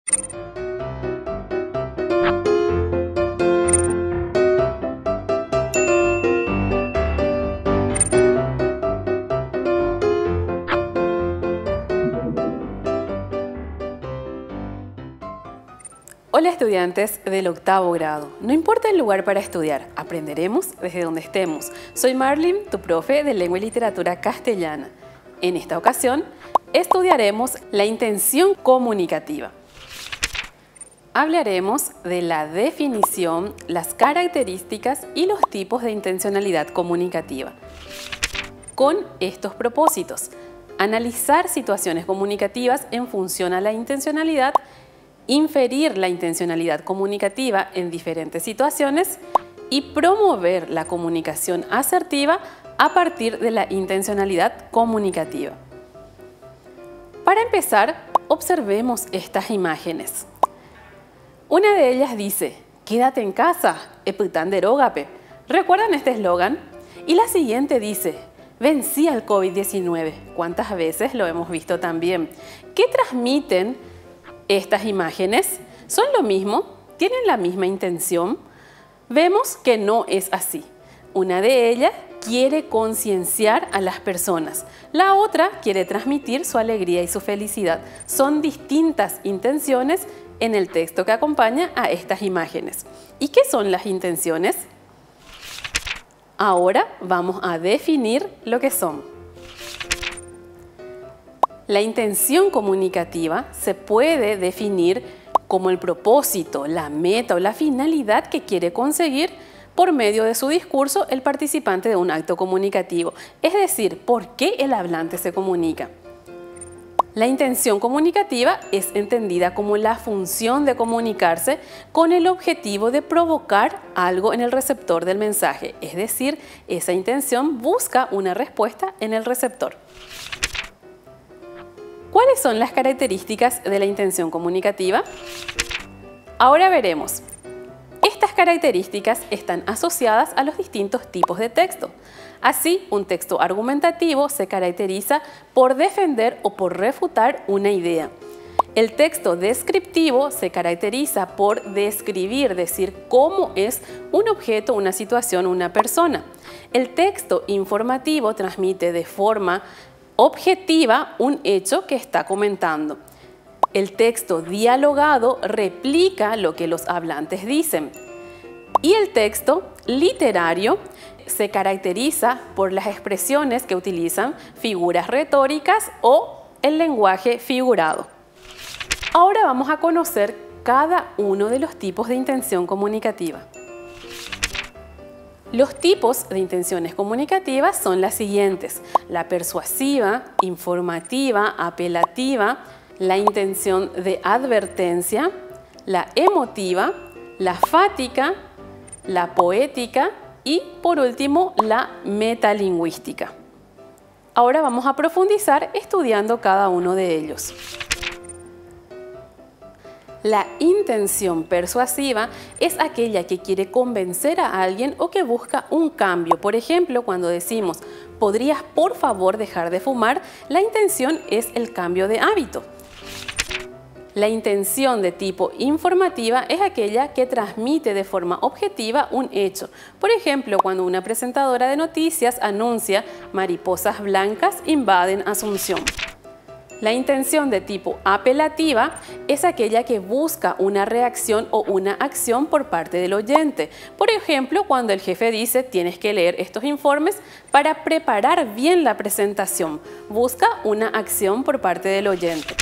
Hola estudiantes del octavo grado. No importa el lugar para estudiar, aprenderemos desde donde estemos. Soy Marlene, tu profe de Lengua y Literatura Castellana. En esta ocasión, estudiaremos la intención comunicativa. Hablaremos de la definición, las características y los tipos de intencionalidad comunicativa. Con estos propósitos: analizar situaciones comunicativas en función a la intencionalidad, inferir la intencionalidad comunicativa en diferentes situaciones y promover la comunicación asertiva a partir de la intencionalidad comunicativa. Para empezar, observemos estas imágenes. Una de ellas dice: "Quédate en casa, epután derógape". ¿Recuerdan este eslogan? Y la siguiente dice: "Vencí al COVID-19". ¿Cuántas veces lo hemos visto también? ¿Qué transmiten estas imágenes? ¿Son lo mismo? ¿Tienen la misma intención? Vemos que no es así. Una de ellas quiere concienciar a las personas. La otra quiere transmitir su alegría y su felicidad. Son distintas intenciones en el texto que acompaña a estas imágenes. ¿Y qué son las intenciones? Ahora vamos a definir lo que son. La intención comunicativa se puede definir como el propósito, la meta o la finalidad que quiere conseguir por medio de su discurso el participante de un acto comunicativo, es decir, por qué el hablante se comunica. La intención comunicativa es entendida como la función de comunicarse con el objetivo de provocar algo en el receptor del mensaje, es decir, esa intención busca una respuesta en el receptor. ¿Cuáles son las características de la intención comunicativa? Ahora veremos. Estas características están asociadas a los distintos tipos de texto. Así, un texto argumentativo se caracteriza por defender o por refutar una idea. El texto descriptivo se caracteriza por describir, decir cómo es un objeto, una situación, una persona. El texto informativo transmite de forma objetiva un hecho que está comentando. El texto dialogado replica lo que los hablantes dicen. Y el texto literario se caracteriza por las expresiones que utilizan figuras retóricas o el lenguaje figurado. Ahora vamos a conocer cada uno de los tipos de intención comunicativa. Los tipos de intenciones comunicativas son las siguientes: la persuasiva, informativa, apelativa, la intención de advertencia, la emotiva, la fática, la poética y, por último, la metalingüística. Ahora vamos a profundizar estudiando cada uno de ellos. La intención persuasiva es aquella que quiere convencer a alguien o que busca un cambio. Por ejemplo, cuando decimos "¿podrías por favor dejar de fumar?", la intención es el cambio de hábito. La intención de tipo informativa es aquella que transmite de forma objetiva un hecho. Por ejemplo, cuando una presentadora de noticias anuncia "mariposas blancas invaden Asunción". La intención de tipo apelativa es aquella que busca una reacción o una acción por parte del oyente. Por ejemplo, cuando el jefe dice "tienes que leer estos informes para preparar bien la presentación", busca una acción por parte del oyente.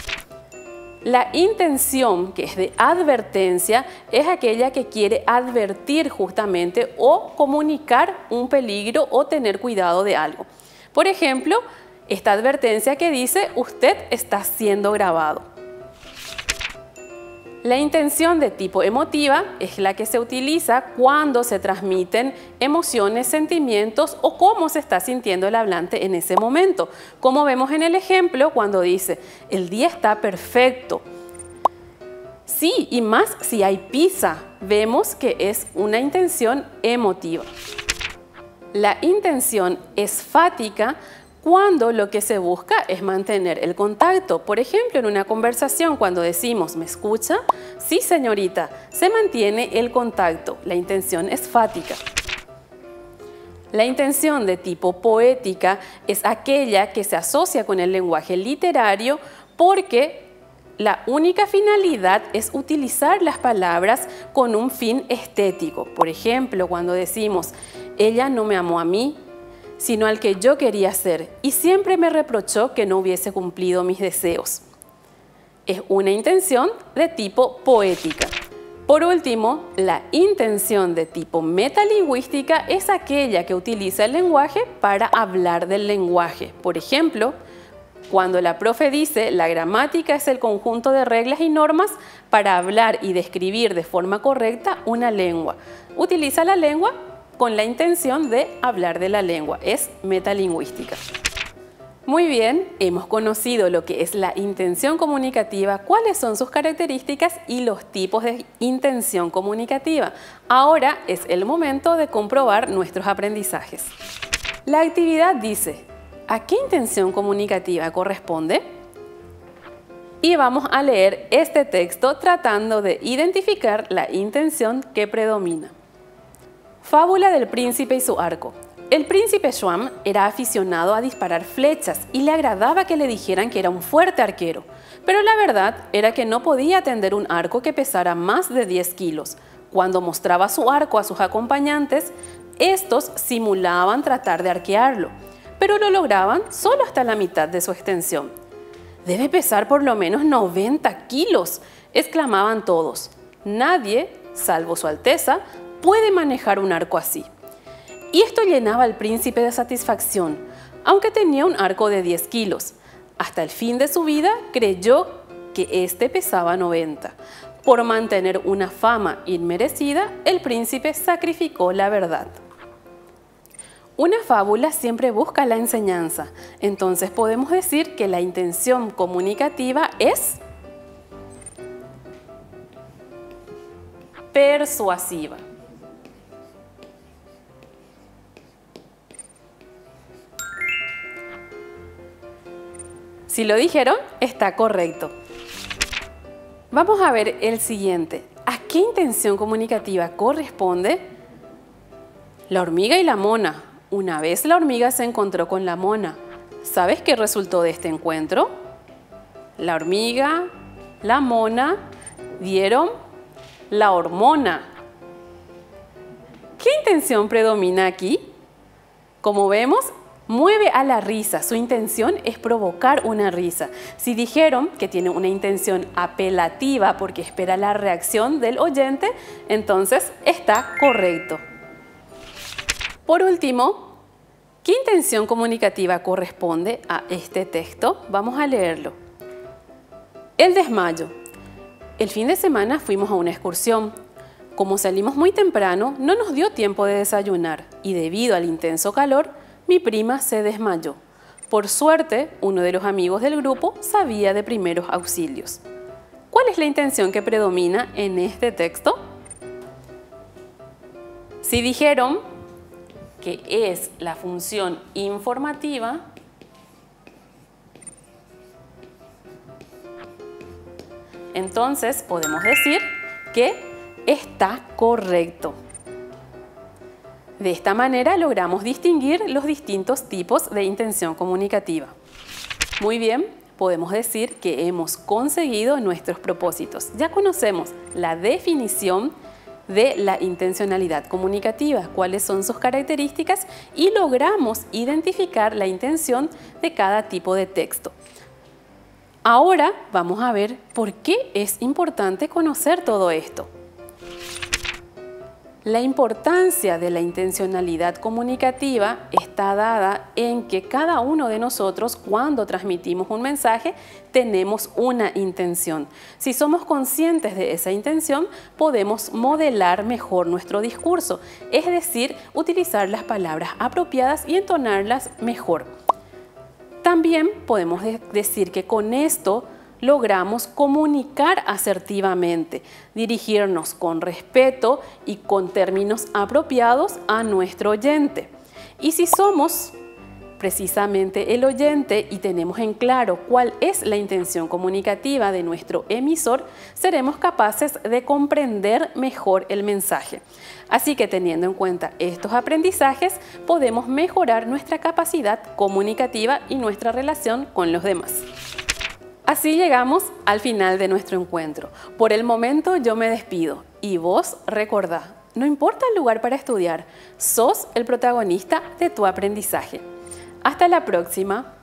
La intención, que es de advertencia, es aquella que quiere advertir justamente o comunicar un peligro o tener cuidado de algo. Por ejemplo, esta advertencia que dice "usted está siendo grabado". La intención de tipo emotiva es la que se utiliza cuando se transmiten emociones, sentimientos o cómo se está sintiendo el hablante en ese momento. Como vemos en el ejemplo cuando dice "el día está perfecto". Sí, y más si hay pizza, vemos que es una intención emotiva. La intención esfática cuando lo que se busca es mantener el contacto. Por ejemplo, en una conversación, cuando decimos ¿me escucha? Sí, señorita, se mantiene el contacto. La intención es fática. La intención de tipo poética es aquella que se asocia con el lenguaje literario porque la única finalidad es utilizar las palabras con un fin estético. Por ejemplo, cuando decimos ella no me amó a mí, sino al que yo quería ser, y siempre me reprochó que no hubiese cumplido mis deseos. Es una intención de tipo poética. Por último, la intención de tipo metalingüística es aquella que utiliza el lenguaje para hablar del lenguaje. Por ejemplo, cuando la profe dice la gramática es el conjunto de reglas y normas para hablar y describir de forma correcta una lengua. Utiliza la lengua con la intención de hablar de la lengua, es metalingüística. Muy bien, hemos conocido lo que es la intención comunicativa, cuáles son sus características y los tipos de intención comunicativa. Ahora es el momento de comprobar nuestros aprendizajes. La actividad dice, ¿a qué intención comunicativa corresponde? Y vamos a leer este texto tratando de identificar la intención que predomina. Fábula del príncipe y su arco. El príncipe Schwamm era aficionado a disparar flechas y le agradaba que le dijeran que era un fuerte arquero, pero la verdad era que no podía tender un arco que pesara más de 10 kilos. Cuando mostraba su arco a sus acompañantes, estos simulaban tratar de arquearlo, pero lo lograban solo hasta la mitad de su extensión. «Debe pesar por lo menos 90 kilos», exclamaban todos. «Nadie, salvo su Alteza, puede manejar un arco así». Y esto llenaba al príncipe de satisfacción, aunque tenía un arco de 10 kilos. Hasta el fin de su vida creyó que este pesaba 90. Por mantener una fama inmerecida, el príncipe sacrificó la verdad. Una fábula siempre busca la enseñanza, entonces podemos decir que la intención comunicativa es persuasiva. Si lo dijeron, está correcto. Vamos a ver el siguiente. ¿A qué intención comunicativa corresponde? La hormiga y la mona. Una vez la hormiga se encontró con la mona. ¿Sabes qué resultó de este encuentro? La hormiga, la mona, dieron la hormona. ¿Qué intención predomina aquí? Como vemos, mueve a la risa, su intención es provocar una risa. Si dijeron que tiene una intención apelativa porque espera la reacción del oyente, entonces está correcto. Por último, ¿qué intención comunicativa corresponde a este texto? Vamos a leerlo. El desmayo. El fin de semana fuimos a una excursión. Como salimos muy temprano, no nos dio tiempo de desayunar y debido al intenso calor, mi prima se desmayó. Por suerte, uno de los amigos del grupo sabía de primeros auxilios. ¿Cuál es la intención que predomina en este texto? Si dijeron que es la función informativa, entonces podemos decir que está correcto. De esta manera logramos distinguir los distintos tipos de intención comunicativa. Muy bien, podemos decir que hemos conseguido nuestros propósitos. Ya conocemos la definición de la intencionalidad comunicativa, cuáles son sus características y logramos identificar la intención de cada tipo de texto. Ahora vamos a ver por qué es importante conocer todo esto. La importancia de la intencionalidad comunicativa está dada en que cada uno de nosotros, cuando transmitimos un mensaje, tenemos una intención. Si somos conscientes de esa intención, podemos modelar mejor nuestro discurso, es decir, utilizar las palabras apropiadas y entonarlas mejor. También podemos decir que con esto logramos comunicar asertivamente, dirigirnos con respeto y con términos apropiados a nuestro oyente. Y si somos precisamente el oyente y tenemos en claro cuál es la intención comunicativa de nuestro emisor, seremos capaces de comprender mejor el mensaje. Así que teniendo en cuenta estos aprendizajes, podemos mejorar nuestra capacidad comunicativa y nuestra relación con los demás. Así llegamos al final de nuestro encuentro. Por el momento yo me despido y vos recordá, no importa el lugar para estudiar, sos el protagonista de tu aprendizaje. Hasta la próxima.